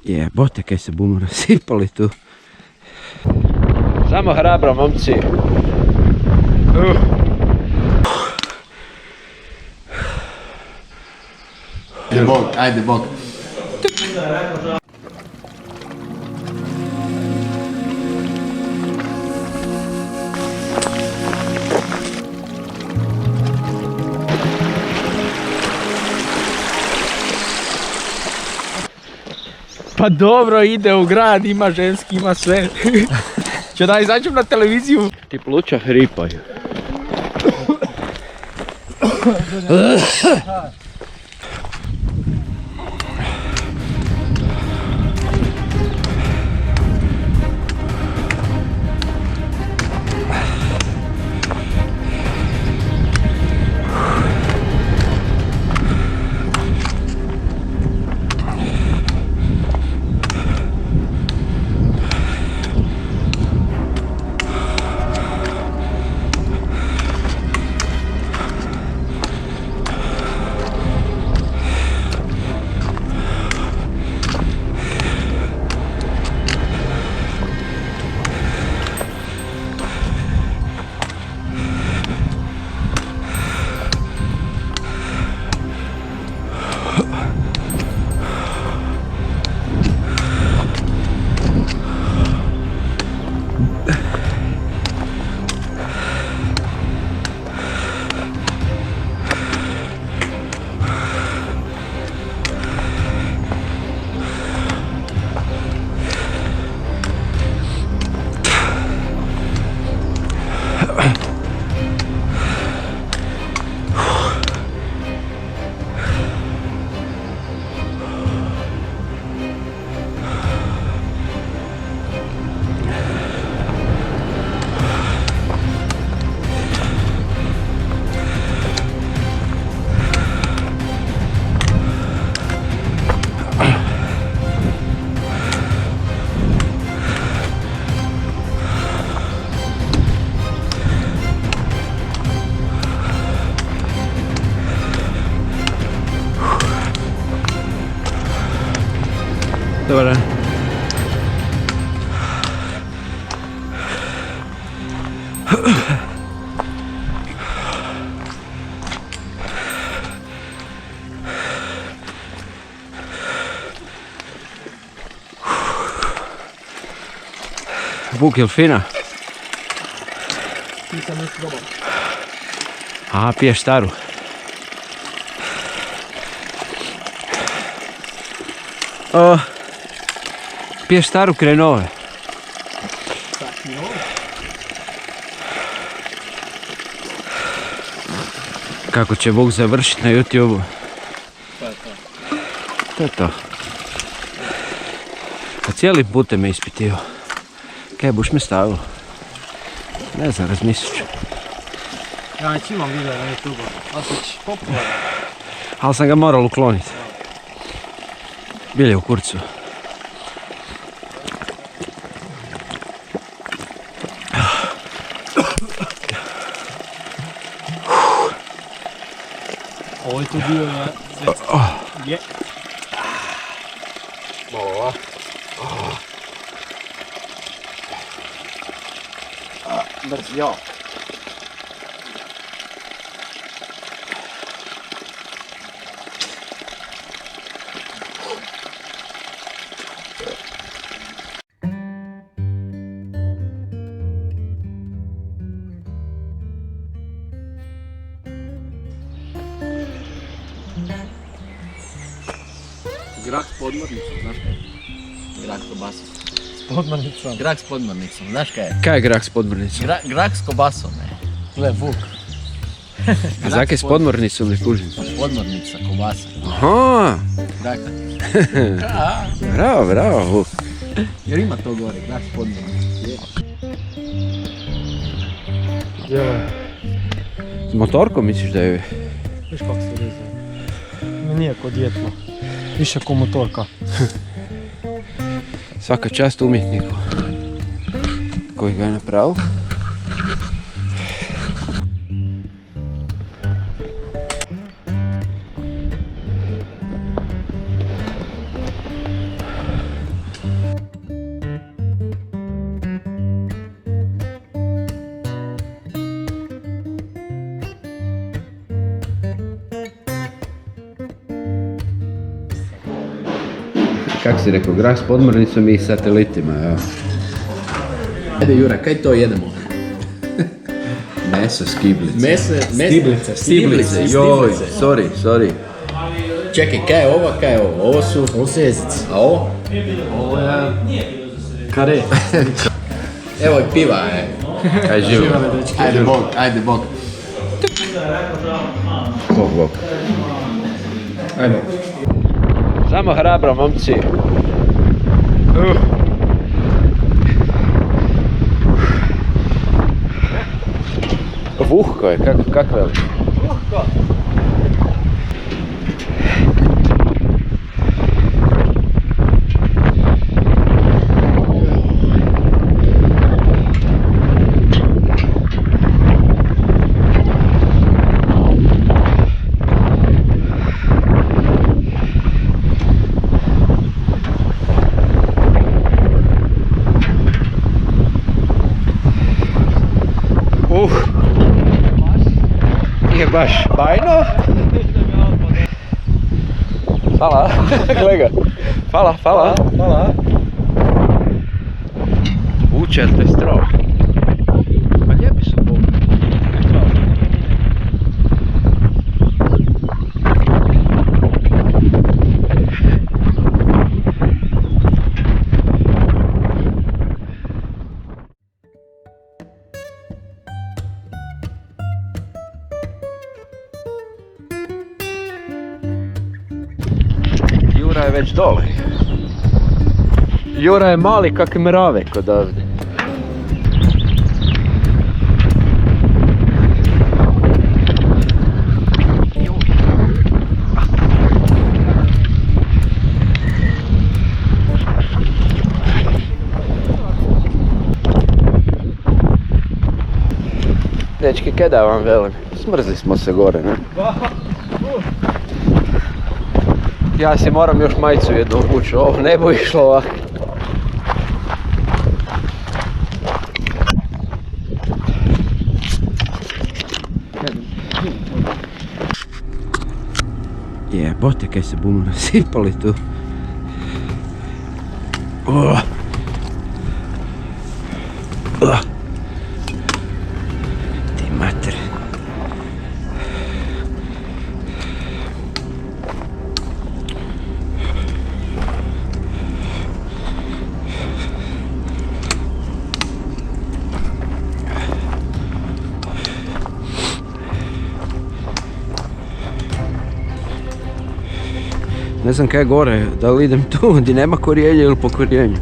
Jebote kaj se bomo rasipali tu. Samo hrabro, momci. Ajde Bog. Pa dobro, ide u grad, ima ženski, ima sve. Če da izađem na televiziju. Ti pluća hripaju. Dobar dan. Vuk, jel fina? Nisam ništa dobar. A, piješ staru. Piješ staru kraj nove. Kako će Bog završiti na YouTube-u? To je to. A cijeli putem me ispitio. Kaj buš me stavilo? Ne znam, razmislit ću. Ja već imam video na YouTube-u, ali se popularan. Ali sam ga moral ukloniti. Bilje u kurcu. Ovo je tu bio na je. Ovo. Ja. Grah s podmornicom, znaš kaj je? Grah s kobasom. S podmornicom. Grah s podmornicom, znaš kaj je? Kaj je grah s podmornicom? Grah s kobasom, ne. Gle, Vuk. A zakaj s podmornicom ne kužim? Podmornica, kobasa. Aha! Grah. Bravo, bravo, Vuk. Jer ima to gore, grah s podmornicom. S motorkom misliš da je? Viš kako se reze. Nije kod djetno. Više ko motorka. Svaka čast umjetniku koji ga je napravio. Kako si rekao, grah s podmornicom i satelitima, evo. Ajde Jura, kaj to jedemo? Meso, skiblice. Stiblice. Joj, sorry. Čekaj, kaj je ovo, kaj je ovo? Ovo su jezici. A ovo? Ovo je... Kare. Evo i piva je. Aj živo. Ajde bog. Bog. Ajmo. Samo hrabro, momci. Vuhko je, kako je? Nije baš bajno. Hvala, gle ga. Hvala. Vuče te strop. Pa lijepi su bog. Jura je već dole. Jura je mali kak mrave kod ovdje. Dečki, kaj da vam velim? Smrzli smo se gore, ne? Ja si moram još majicu jednu obući, ovo ne bo išlo ovako. Jebote kaj se bumo nasipali tu. Ti mater. Ne znam kaj je gore, da li idem tu gdje nema korijenja ili po korijenju.